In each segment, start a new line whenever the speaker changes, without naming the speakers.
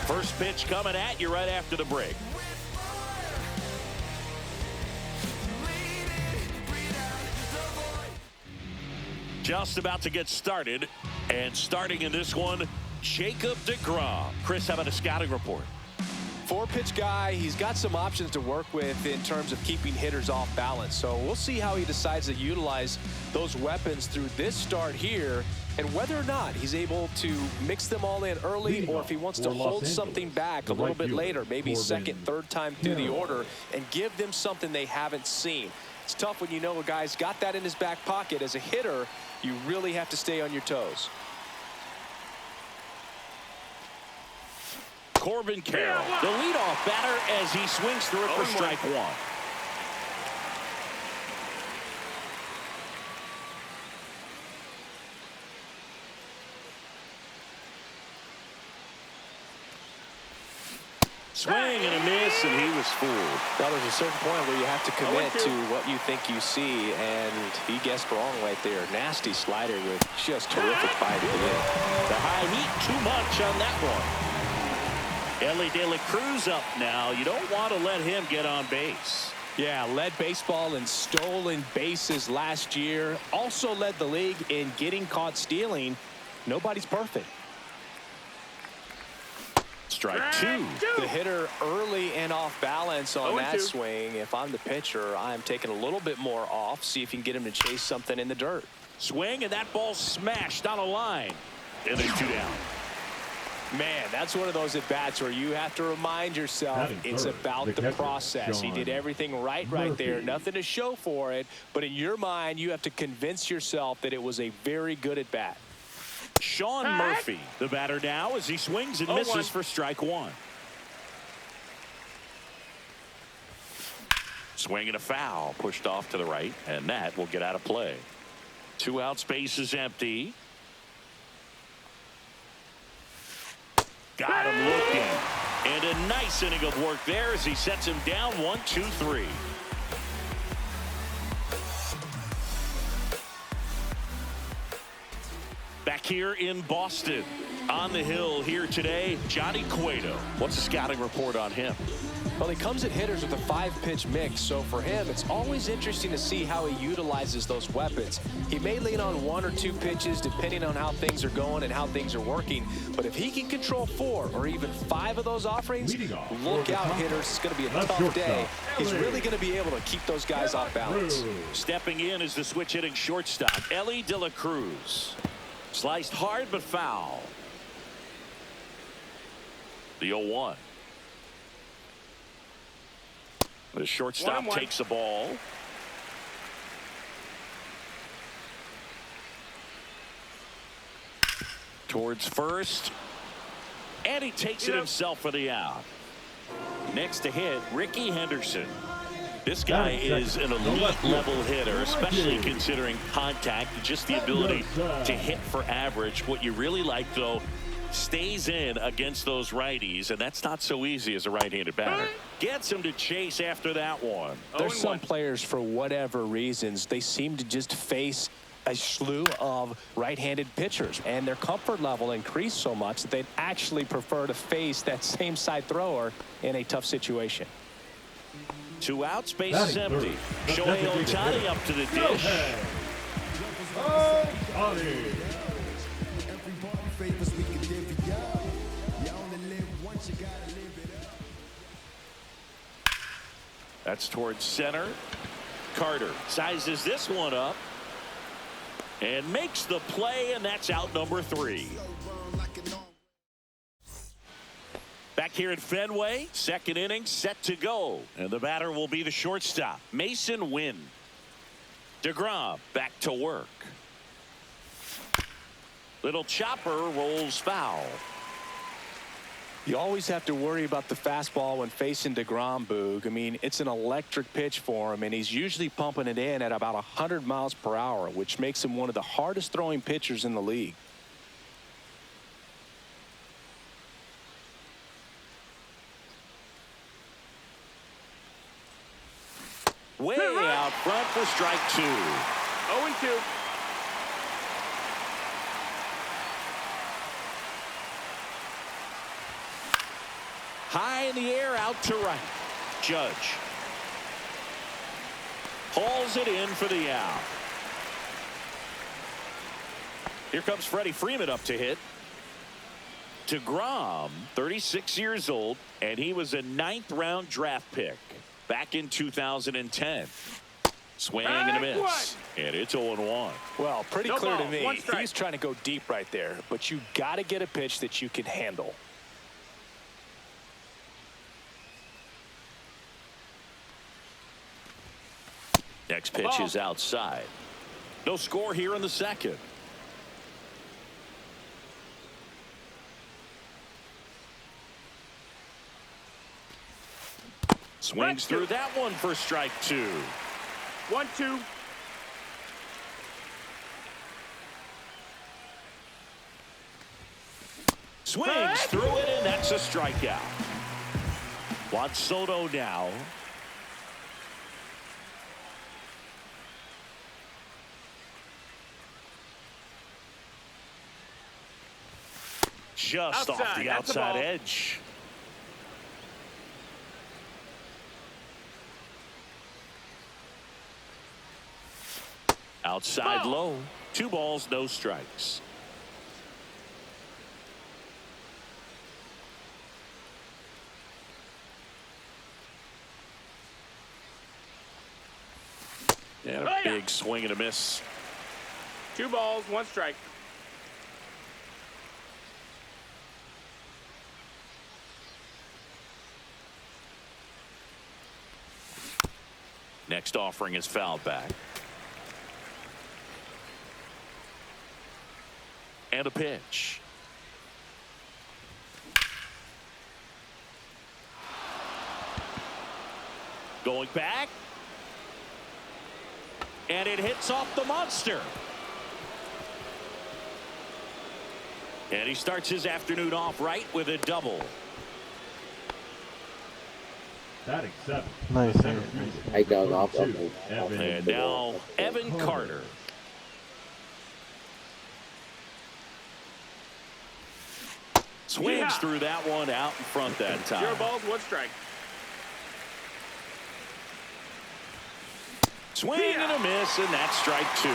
First pitch coming at you right after the break. Just about to get started, and starting in this one, Jacob deGrom. Chris, how about a scouting report?
Four-pitch guy. He's got some options to work with in terms of keeping hitters off balance. So we'll see how he decides to utilize those weapons through this start here, and whether or not he's able to mix them all in early, or if he wants to hold something back a little bit later, maybe second, third time through the order, and give them something they haven't seen. It's tough when you know a guy's got that in his back pocket. As a hitter, you really have to stay on your toes.
Corbin Carroll, the leadoff batter, as he swings through it for strike one. Swing and a miss, and he was fooled.
Well, there's a certain point where you have to commit to what you think you see, and he guessed wrong right there. Nasty slider with just terrific bite at the end.
The high heat, too much on that one. Ellie De La Cruz up now. You don't want to let him get on base.
Yeah, led baseball in stolen bases last year. Also led the league in getting caught stealing. Nobody's perfect.
Strike two.
The hitter early and off balance on that swing. If I'm the pitcher, I'm taking a little bit more off. See if you can get him to chase something in the dirt.
Swing, and that ball smashed on a line. And there's two down.
Man, that's one of those at-bats where you have to remind yourself it's about the process. He did everything right there. Nothing to show for it. But in your mind, you have to convince yourself that it was a very good at-bat.
Sean Murphy, the batter now, as he swings and misses for strike one. Swing and a foul, pushed off to the right, and that will get out of play. 2 out, space is empty. Got him looking. And a nice inning of work there as he sets him down 1-2-3. Back here in Boston, on the hill here today, Johnny Cueto. What's the scouting report on him?
Well, he comes at hitters with a 5-pitch mix, so for him, it's always interesting to see how he utilizes those weapons. He may lean on 1 or 2 pitches depending on how things are going and how things are working, but if he can control 4 or even 5 of those offerings, look out, hitters. It's going to be a tough day. He's really going to be able to keep those guys off balance.
Stepping in is the switch hitting shortstop, Ellie De La Cruz. Sliced hard but foul. The 0-1. The shortstop takes the ball. Towards first. And he takes it himself for the out. Next to hit, Ricky Henderson. This guy is an elite level hitter, especially considering contact, just the ability to hit for average. What you really like, though, stays in against those righties, and that's not so easy as a right-handed batter. Gets him to chase after that one.
There's some players, for whatever reasons, they seem to just face a slew of right-handed pitchers, and their comfort level increased so much that they'd actually prefer to face that same side thrower in a tough situation.
2 out, space is empty. Shohei Ohtani up to the dish. That's towards center. Carter sizes this one up and makes the play, and that's out number 3. Back here at Fenway, second inning set to go, and the batter will be the shortstop, Mason Wynn. deGrom back to work. Little chopper rolls foul.
You always have to worry about the fastball when facing deGrom, Boog. I mean, it's an electric pitch for him, and he's usually pumping it in at about 100 miles per hour, which makes him one of the hardest throwing pitchers in the league.
Way out front for strike 2.
0-2.
High in the air, out to right. Judge hauls it in for the out. Here comes Freddie Freeman up to hit. DeGrom, 36 years old, and he was a 9th-round draft pick back in 2010. Swing and a miss. And it's 0-1.
Well, pretty clear to me. He's trying to go deep right there, but you got to get a pitch that you can handle.
Next pitch is outside. No score here in the second. Swings through that one for strike 2.
1-2.
Swings through it, and that's a strikeout. Juan Soto now. Just off the outside edge. Outside low. 2 balls, no strikes. And a big swing and a miss.
2 balls, 1 strike.
Next offering is fouled back. And a pitch. Going back. And it hits off the monster. And he starts his afternoon off right with a double.
Batting 7.
Nice.
I got off.
And now Evan Carter. Swings through that one out in front that time.
0 balls, 1 strike.
Swing and a miss, and that's strike 2.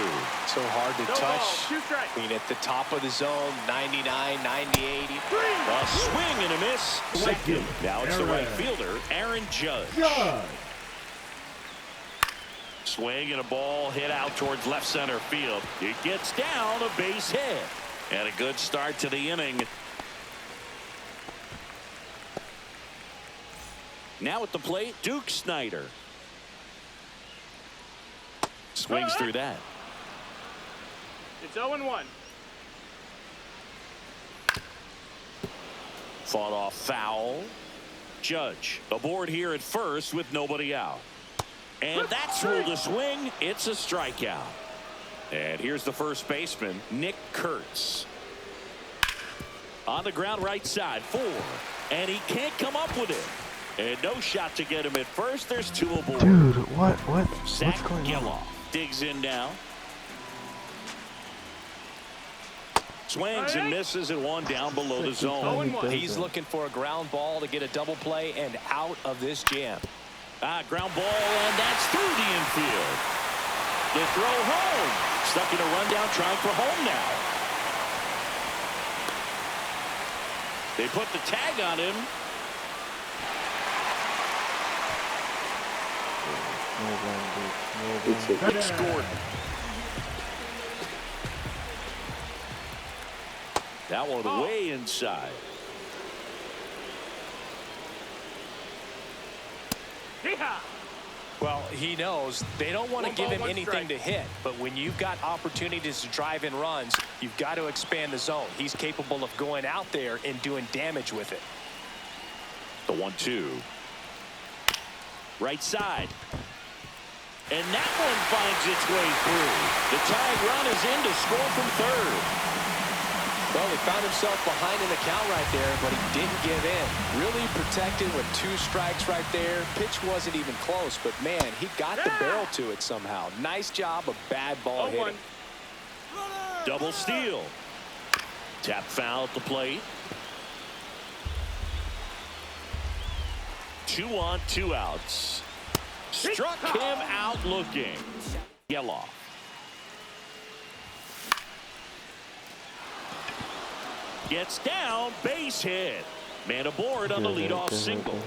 So hard to
No
touch.
balls, 2 strikes.
I mean, at the top of the zone, 99, 90, 80.
A swing and a miss. Second. Now it's the right fielder, Aaron Judge. Swing and a ball hit out towards left center field. It gets down, a base hit. And a good start to the inning. Now at the plate, Duke Snyder. Swings through that.
It's 0-1.
Fought off foul. Judge aboard here at first with nobody out. And that's ruled a swing. It's a strikeout. And here's the first baseman, Nick Kurtz. On the ground right side, 4. And he can't come up with it. And no shot to get him at first. There's 2 aboard.
Dude, what?
Zach
What's going on?
Geloff digs in now. Swings and misses at 1 down below the zone.
He's looking for a ground ball to get a double play and out of this jam.
Ground ball, and that's through the infield. The throw home. Stuck in a rundown, trying for home now. They put the tag on him. Nick scored. That one way inside.
Well, he knows they don't want to
1
give
ball,
him
1
anything
strike.
to hit, but when you've got opportunities to drive in runs, you've got to expand the zone. He's capable of going out there and doing damage with it.
The 1-2. Right side. And that one finds its way through. The tag run is in to score from third.
Well, he found himself behind in the count right there, but he didn't give in. Really protected with 2 strikes right there. Pitch wasn't even close, but man, he got the barrel to it somehow. Nice job of bad ball hitting.
Double steal. Tap foul at the plate. 2 on, 2 outs. Struck him out looking. Yellow. Gets down, base hit. Man aboard on the leadoff single.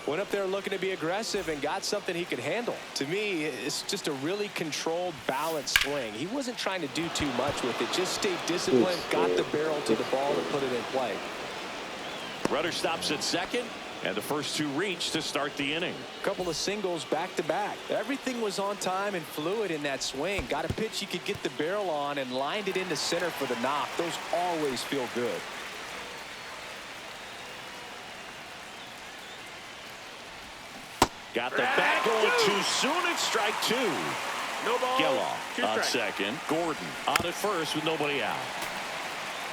Went up there looking to be aggressive and got something he could handle. To me, it's just a really controlled, balanced swing. He wasn't trying to do too much with it. Just stayed disciplined, got the barrel to the ball, and put it in play.
Rudder stops at second, and the first 2 reach to start the inning.
Couple of singles back to back. Everything was on time and fluid in that swing. Got a pitch you could get the barrel on and lined it into center for the knock. Those always feel good.
Got the bat going too soon. It's strike 2.
No ball.
Geloff on second. Gordon on at first with nobody out.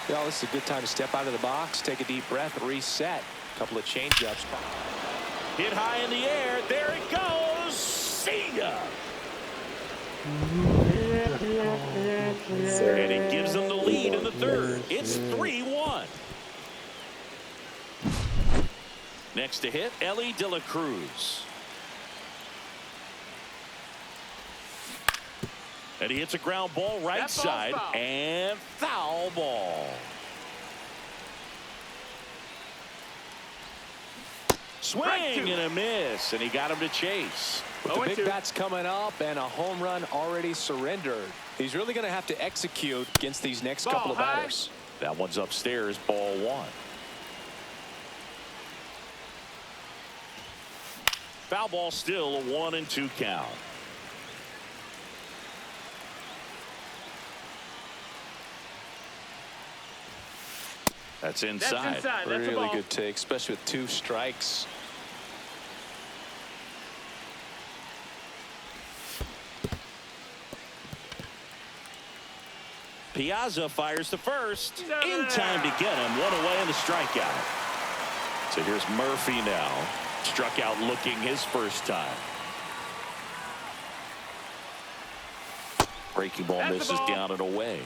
Well, this is a good time to step out of the box, take a deep breath, reset. Couple of changeups.
Hit high in the air. There it goes. See ya. And he gives them the lead in the third. It's 3-1. Next to hit, Ellie De La Cruz. And he hits a ground ball right side
foul.
and foul ball. Swing and a miss, and he got him to chase.
With the big bats coming up and a home run already surrendered, he's really going to have to execute against these next couple of batters.
That one's upstairs, ball 1. Foul ball, still a 1-2 count. That's inside.
That's
Really
a ball.
good take, especially with 2 strikes.
Piazza fires to first. In time to get him. 1 away in the strikeout. So here's Murphy now. Struck out looking his first time. Breaking ball misses down and away.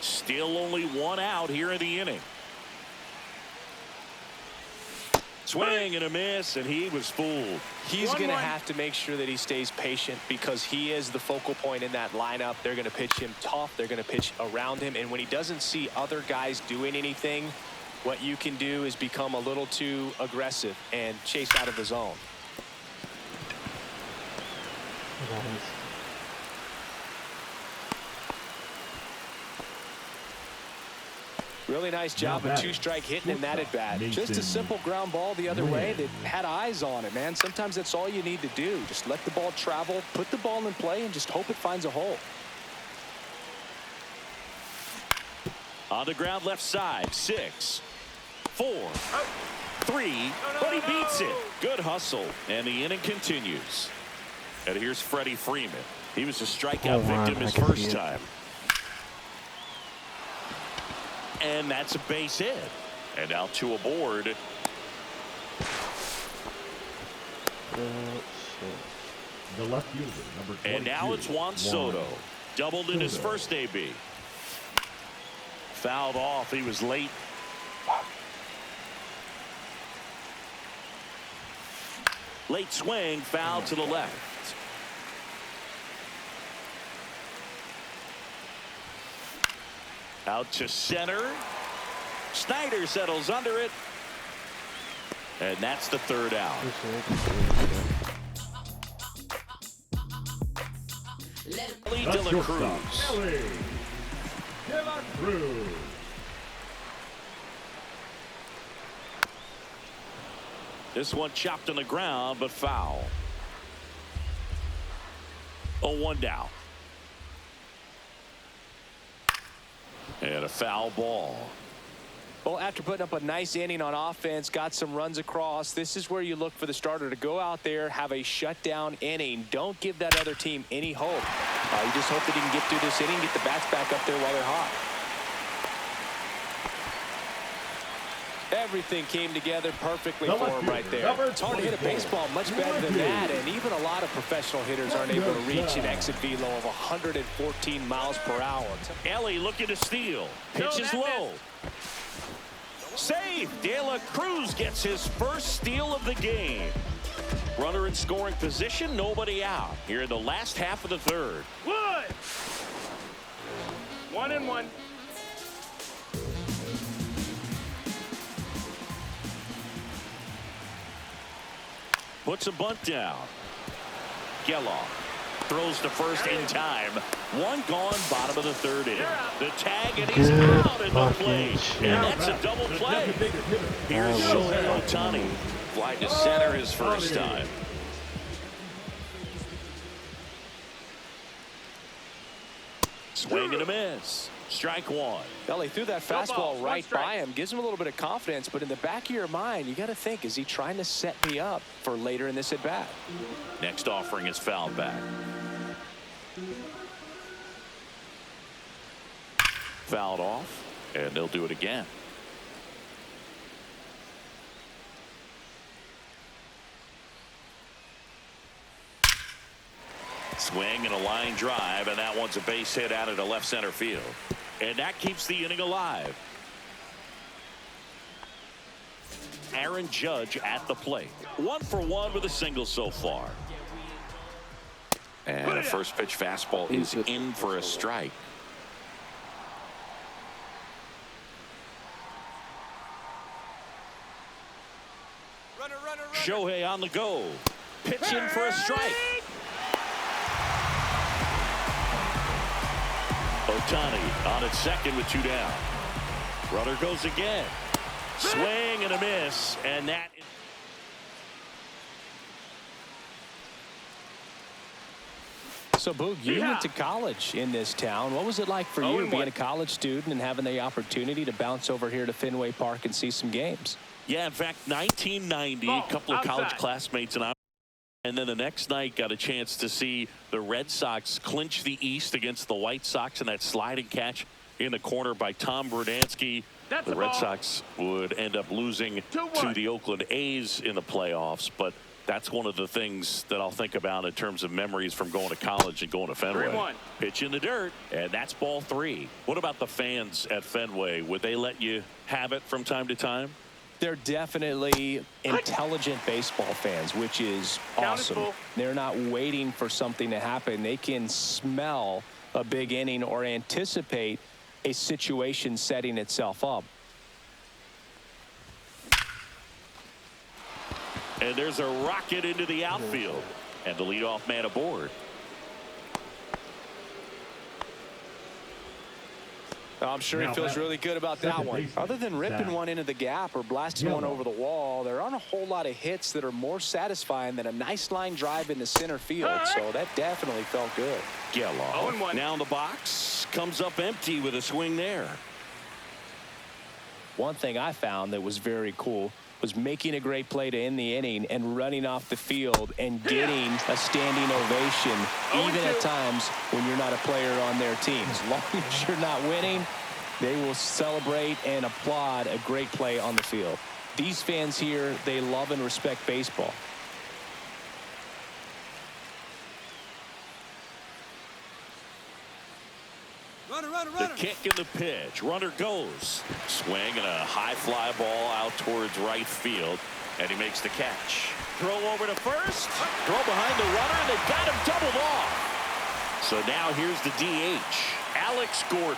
Still only 1 out here in the inning. Swing and a miss, and he was fooled.
He's going to have to make sure that he stays patient because he is the focal point in that lineup. They're going to pitch him tough. They're going to pitch around him. And when he doesn't see other guys doing anything, what you can do is become a little too aggressive and chase out of the zone. Really nice job of 2-strike hitting in that at bat. Just a simple ground ball the other way that had eyes on it, man. Sometimes that's all you need to do. Just let the ball travel, put the ball in play, and just hope it finds a hole.
On the ground left side. 6, 4, 3, but he beats it. Good hustle, and the inning continues. And here's Freddie Freeman. He was a strikeout victim his first time. And that's a base hit. And now 2 aboard.
The left fielder, number 22.
And now it's Juan Soto. Doubled in his first AB. Fouled off. He was late. Late swing, foul to the left. Out to center. Snyder settles under it. And that's the 3rd out. Ellie De La Cruz.
Ellie De La Cruz.
This one chopped on the ground, but foul. 0-1 down. And a foul ball.
Well, after putting up a nice inning on offense, got some runs across, this is where you look for the starter to go out there, have a shutdown inning. Don't give that other team any hope. You just hope that he can get through this inning, get the bats back up there while they're hot. Everything came together perfectly for him right there. It's hard to hit a baseball much better than that, and even a lot of professional hitters aren't able to reach an exit velo of 114 miles per hour.
Ellie looking to steal. Pitches low. Save. underneath. De La Cruz gets his first steal of the game. Runner in scoring position, nobody out. Here in the last half of the third.
Wood. 1-1.
Puts a bunt down. Geloff throws to first in time. One gone, bottom of the third inning. The tag, and he's out at the plate. And that's a double play. Here's Shohei Ohtani. Fly to center his first time. Swing and a miss. Strike one.
Well, he threw that fastball
balls, one
right
strike.
by him. Gives him a little bit of confidence, but in the back of your mind, you got to think, is he trying to set me up for later in this at-bat?
Next offering is fouled back. Fouled off, and they'll do it again. Swing and a line drive, and that one's a base hit out into left center field. And that keeps the inning alive. Aaron Judge at the plate. 1 for 1 with a single so far. And a first pitch fastball is in for a strike. Shohei on the go. Pitching for a strike. Ohtani on at second with 2 down. Runner goes again. Swing and a miss, and that.
So, Boog, you went to college in this town. What was it like for you being a college student and having the opportunity to bounce over here to Fenway Park and see some games?
Yeah, in fact, 1990, a couple of college classmates and I. And then the next night got a chance to see the Red Sox clinch the East against the White Sox in that sliding catch in the corner by Tom Verdansky. The Red Sox would end up losing to the Oakland A's in the playoffs. But that's one of the things that I'll think about in terms of memories from going to college and going to Fenway.
3-1.
Pitch in the dirt, and that's ball 3. What about the fans at Fenway? Would they let you have it from time to time?
They're definitely intelligent baseball fans, which is awesome. They're not waiting for something to happen. They can smell a big inning or anticipate a situation setting itself up.
And there's a rocket into the outfield, and the leadoff man aboard.
I'm sure he feels really good about that one. Other than ripping one into the gap or blasting one over the wall, there aren't a whole lot of hits that are more satisfying than a nice line drive into center field. So that definitely felt good.
Geloff now in the box, comes up empty with a swing there.
One thing I found that was very cool was making a great play to end the inning and running off the field and getting a standing ovation, even at times when you're not a player on their team. As long as you're not winning, they will celebrate and applaud a great play on the field. These fans here, they love and respect baseball.
The kick and the pitch. Runner goes. Swing and a high fly ball out towards right field. And he makes the catch. Throw over to first. Throw behind the runner. And they've got him doubled off. So now here's the DH, Alex Gordon.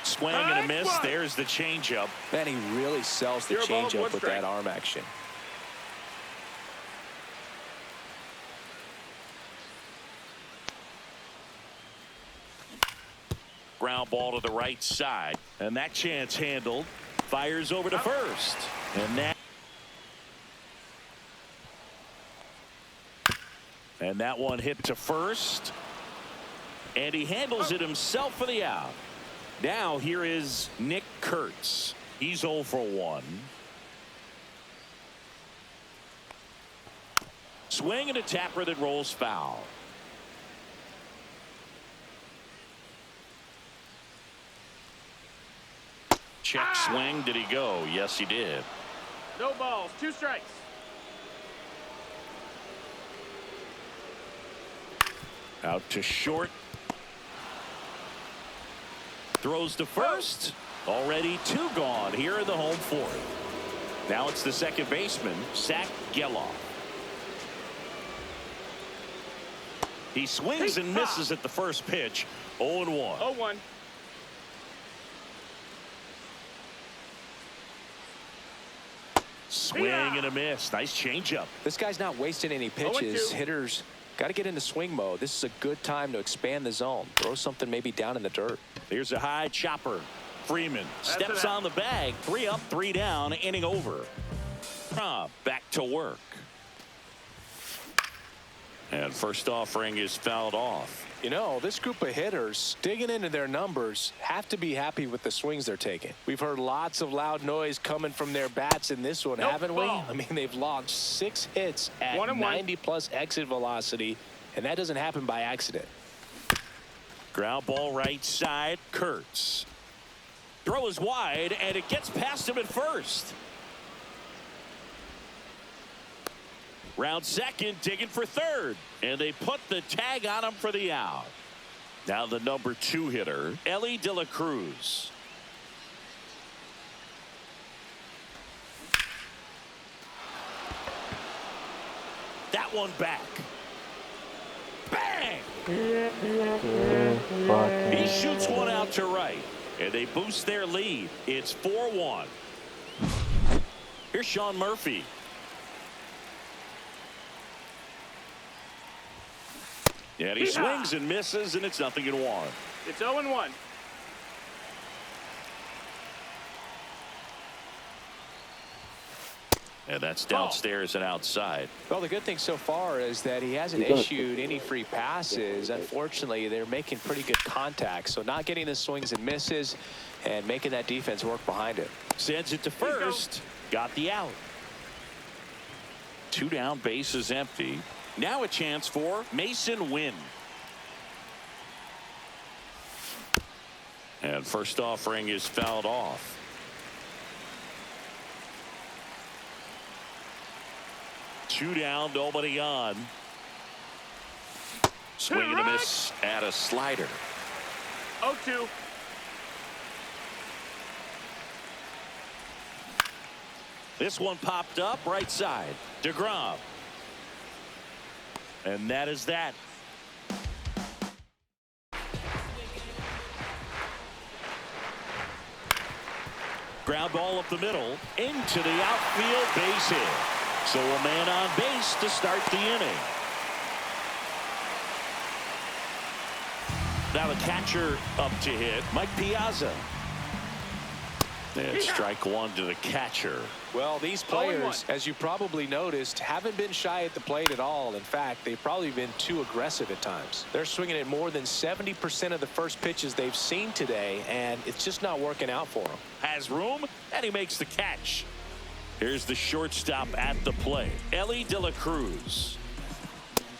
Swing and a miss. There's the changeup.
Man, he really sells the changeup with that arm action.
Ground ball to the right side, and that chance handled. Fires over to first, and that one hit to first, and he handles it himself for the out. Now here is Nick Kurtz. He's 0 for 1. Swing and a tapper that rolls foul. Check swing. Did he go? Yes, he did.
No balls, 2 strikes.
Out to short. Throws to first. Already 2 gone here in the home fourth. Now it's the second baseman, Zach Geloff. He swings and misses at the first pitch. 0-1.
0-1.
Swing and a miss. Nice changeup.
This guy's not wasting any pitches.
0-2.
Hitters got to get into swing mode. This is a good time to expand the zone. Throw something maybe down in the dirt.
Here's a high chopper. Freeman steps on the bag. 3 up, 3 down. Inning over. Back to work. And first offering is fouled off.
You know, this group of hitters digging into their numbers have to be happy with the swings they're taking. We've heard lots of loud noise coming from their bats in this one, haven't we? I mean, they've launched 6 hits at 90+ exit velocity, and that doesn't happen by accident.
Ground ball right side. Kurtz. Throw is wide, and it gets past him at first. Round second, digging for third. And they put the tag on him for the out. Now the number 2 hitter, Elly De La Cruz. That one back. Bang! He shoots one out to right. And they boost their lead. It's 4-1. Here's Sean Murphy. And he swings and misses, and it's 0-1.
It's 0-1.
And that's downstairs and outside.
Well, the good thing so far is that he hasn't issued any free passes. Unfortunately, they're making pretty good contact. So not getting the swings and misses and making that defense work behind it.
Sends it to first. Got the out. 2 down, bases empty. Now a chance for Mason Wynn. And first offering is fouled off. Two down, nobody on. Swing and a miss at a slider.
0-2.
This one popped up right side. DeGrom. And that is that. Ground ball up the middle into the outfield, base hit. So a man on base to start the inning. Now the catcher up to hit, Mike Piazza. And strike 1 to the catcher.
Well, these players, as you probably noticed, haven't been shy at the plate at all. In fact, they've probably been too aggressive at times. They're swinging at more than 70% of the first pitches they've seen today, and it's just not working out for them.
Has room, and he makes the catch. Here's the shortstop at the plate, Elly De La Cruz.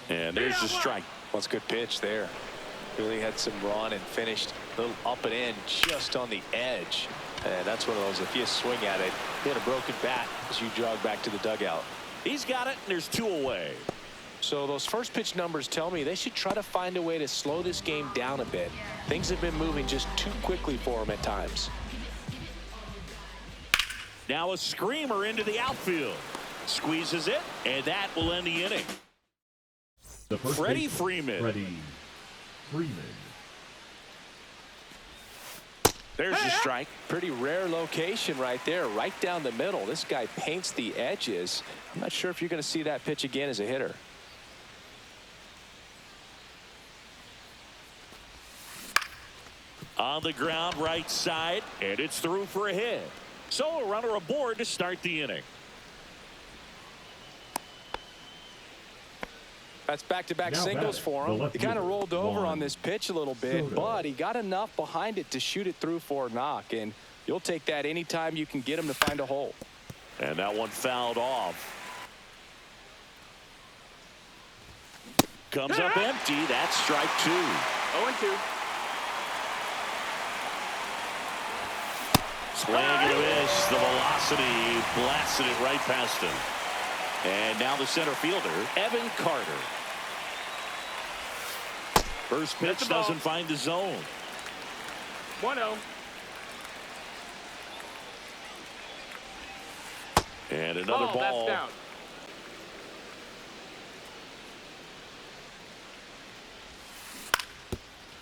And there's the strike.
Well, it's a good pitch there. Really had some run and finished a little up and in just on the edge. And that's one of those, if you swing at it, hit a broken bat as you jog back to the dugout.
He's got it, and there's 2 away.
So those first pitch numbers tell me they should try to find a way to slow this game down a bit. Things have been moving just too quickly for them at times.
Now a screamer into the outfield. Squeezes it, and that will end the inning.
The first
Freddie
baseman,
Freeman.
Freddie Freeman.
There's the strike.
Pretty rare location right there, right down the middle. This guy paints the edges. I'm not sure if you're going to see that pitch again as a hitter.
On the ground right side, and it's through for a hit. So a runner aboard to start the inning.
That's back-to-back
Now
singles for him. He kind of rolled over
Juan
on this pitch a little bit,
Soto.
but he got enough behind it to shoot it through for a knock, and you'll take that anytime you can get him to find a hole.
And that one fouled off. Comes up empty. That's strike 2.
0-2.
Swing and a miss. The velocity blasted it right past him. And now the center fielder, Evan Carter. First pitch doesn't find the zone.
1-0.
And another ball.
That's down.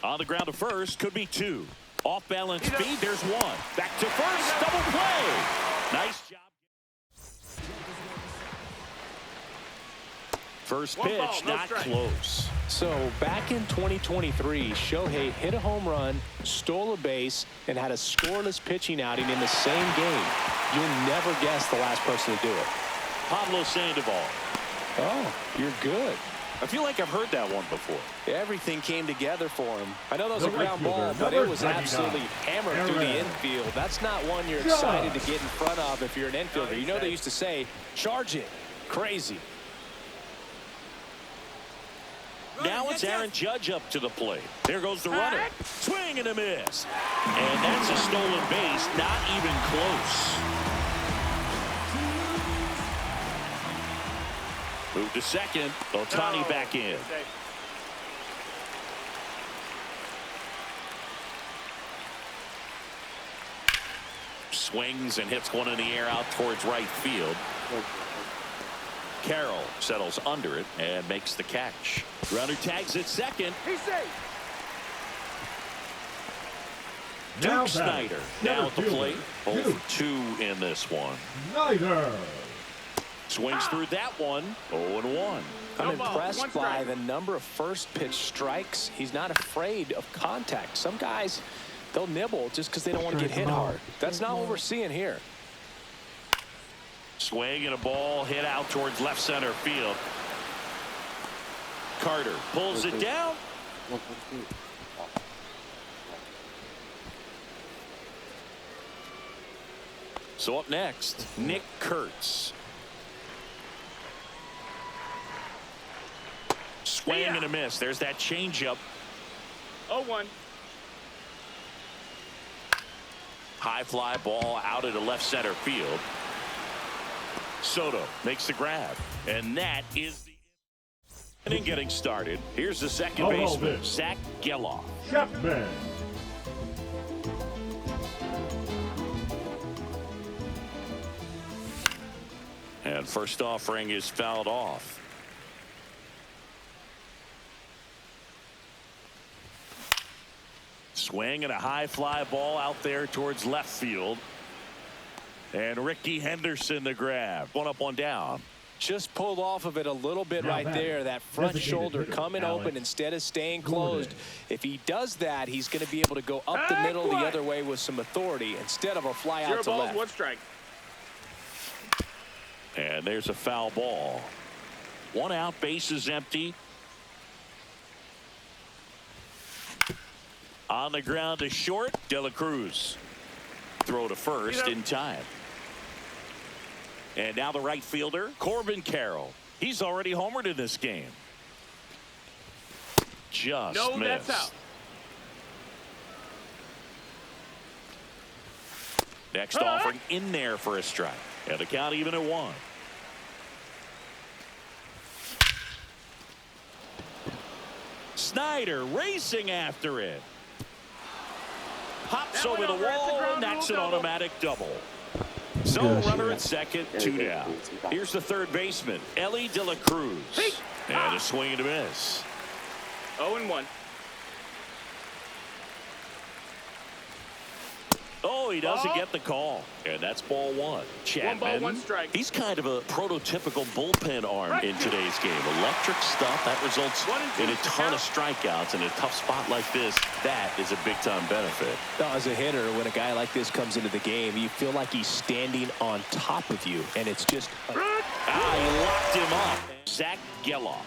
On the ground to first, could be 2. Off balance speed, there's 1. Back to first, double play. Nice job. First pitch, not close.
So back in 2023, Shohei hit a home run, stole a base, and had a scoreless pitching outing in the same game. You'll never guess the last person to do it.
Pablo Sandoval.
Oh, you're good.
I feel like I've heard that one before.
Everything came together for him. I know that was
The
a ground
right
ball,
fielder,
but it
number
was
99,
absolutely hammered through the infield. That's not one you're excited to get in front of if you're an infielder. You know they used to say, charge it. Crazy.
Now it's Aaron Judge up to the plate. There goes the runner. Swing and a miss. And that's a stolen base, not even close. Move to second. Ohtani back in. Swings and hits one in the air out towards right field. Carroll settles under it and makes the catch. Runner tags at second.
He's safe.
Duke Snyder now at the plate. 0 for 2 in this one.
Snyder.
Swings through that one. 0-1.
I'm
No ball,
impressed
1
by
strike.
the number of first pitch strikes. He's not afraid of contact. Some guys, they'll nibble just because they don't want to get hit hard. That's not what we're seeing here.
Swing and a ball hit out towards left center field. Carter pulls it down. So up next, Nick Kurtz. Swing and a miss. There's that changeup.
0-1.
High fly ball out into left center field. Soto makes the grab. And that is the inning getting started. Here's the second baseman, Zach Geloff.
Chapman.
And first offering is fouled off. Swing and a high fly ball out there towards left field. And Ricky Henderson the grab. 1 up, 1 down.
Just pulled off of it a little bit right there. That front shoulder coming open instead of staying closed. If he does that, he's going to be able to go up the middle the other way with some authority instead of a fly out
0
to
balls,
left.
1 strike.
And there's a foul ball. 1 out, base is empty. On the ground to short, De La Cruz. Throw to first in time. And now the right fielder, Corbin Carroll. He's already homered in this game. Just
No,
missed.
that's out.
Next offering in there for a strike. And the count even at 1. Snyder racing after it. Hops over the wall, and that's an automatic double. So runner at second, 2 down. Here's the third baseman, Ellie De La Cruz. And a swing and a miss.
0-1.
Oh, he doesn't get the call. And that's ball 1. Chapman.
1 ball, 1 strike.
He's kind of a prototypical bullpen arm in today's game. Electric stuff that results
1 and 2.
in a ton of strikeouts. In a tough spot like this, that is a big-time benefit.
Now, as a hitter, when a guy like this comes into the game, you feel like he's standing on top of you, and it's just
He locked him up. Zach Geloff.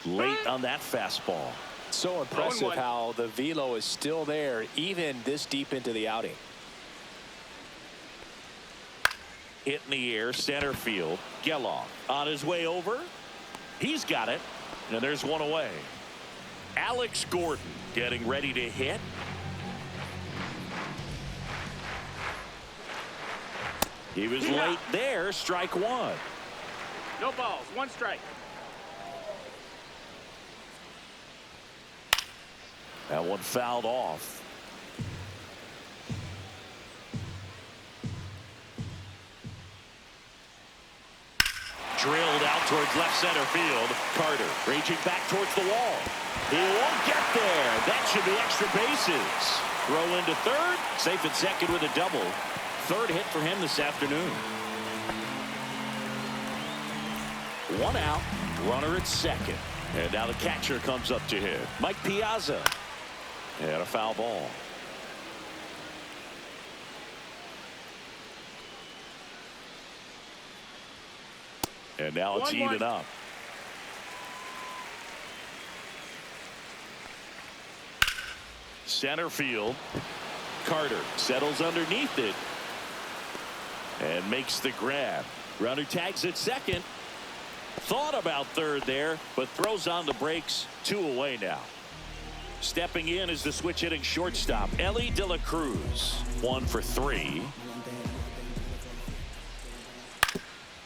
Late on that fastball.
so impressive
0-1.
how the velo is still there even this deep into the outing.
Hit in the air, center field. Geloff on his way over. He's got it. And there's 1 away. Alex Gordon getting ready to hit. He was late there. Strike 1.
No balls, 1 strike.
That one fouled off. Drilled out towards left center field. Carter reaching back towards the wall. He won't get there. That should be extra bases. Throw into third. Safe at second with a double. Third hit for him this afternoon. One out. Runner at second. And now the catcher comes up to hit. Mike Piazza. And a foul ball. And now it's even up. Center field. Carter settles underneath it and makes the grab. Runner tags at second. Thought about third there, but throws on the brakes. 2 away now. Stepping in is the switch hitting shortstop, Ellie De La Cruz. 1 for 3.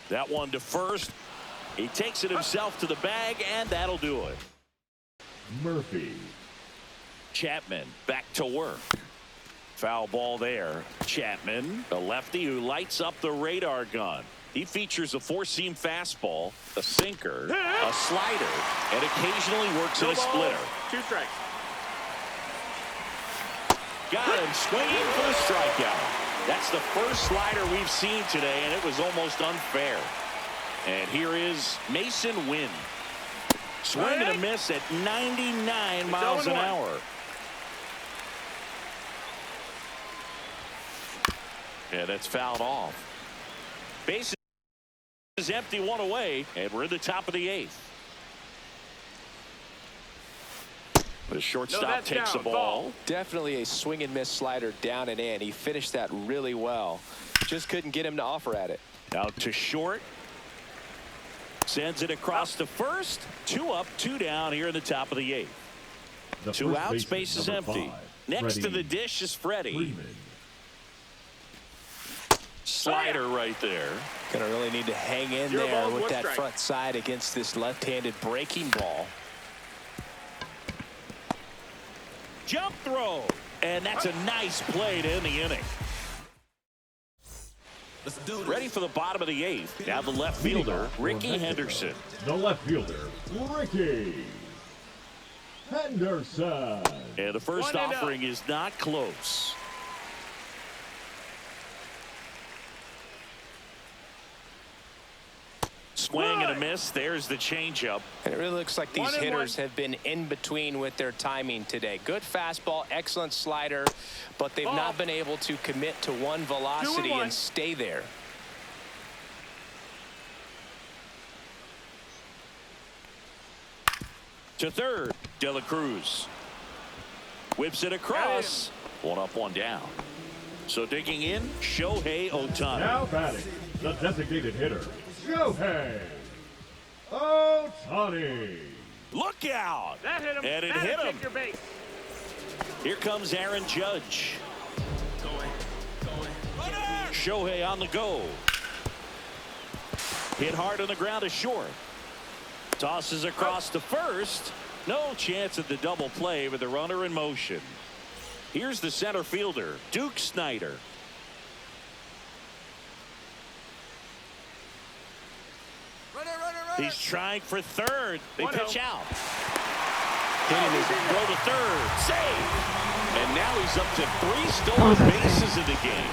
That one to first. He takes it himself to the bag, and that'll do it.
Murphy.
Chapman back to work. Foul ball there. Chapman, the lefty who lights up the radar gun. He features a 4-seam fastball, a sinker, a slider, and occasionally works in a splitter.
2 strikes.
Got him swinging for the strikeout. That's the first slider we've seen today, and it was almost unfair. And here is Mason Wynn. Swing and a miss at 99 miles an hour. And it's fouled off. Base is empty, 1 away, and we're in the top of the 8th. The shortstop takes the ball.
Definitely a swing and miss slider down and in. He finished that really well. Just couldn't get him to offer at it.
Out to short. Sends it across to first. 2 up, 2 down here in the top of the 8th. 2 out, space is empty. Next to the dish is Freddie. Slider right there.
Gonna really need to hang in there with that front side against this left-handed breaking ball.
Jump throw. And that's a nice play to end the inning. Ready for the bottom of the 8th. Now the left fielder, Ricky Henderson.
The left fielder, Ricky Henderson.
And the first offering is not close. Swing and a miss. There's the changeup.
And it really looks like these hitters have been in between with their timing today. Good fastball, excellent slider, but they've not been able to commit to one velocity and stay there.
To third, De La Cruz. Whips it across. 1 up, 1 down. So digging in, Shohei Ohtani.
Now batting, the designated hitter, Shohei Ohtani.
Look out!
That hit him.
And it hit him.
Your base.
Here comes Aaron Judge. Shohei on the go. Hit hard on the ground to short. Tosses across to first. No chance at the double play with the runner in motion. Here's the center fielder, Duke Snider. He's trying for third. They pitch out. Hitting his throw to third. Save. And now he's up to 3 stolen bases in the game.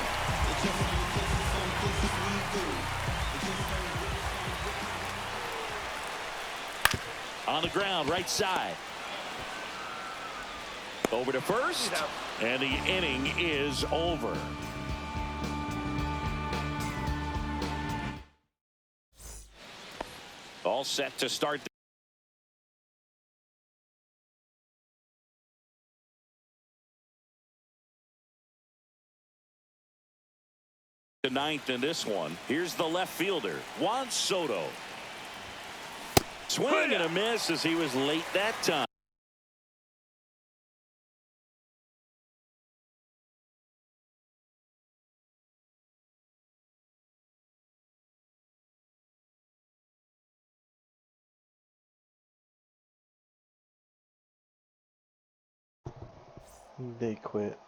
On the ground, right side. Over to first. And the inning is over. All set to start the 9th in this one. Here's the left fielder, Juan Soto. Swing and a miss as he was late that time.
They quit.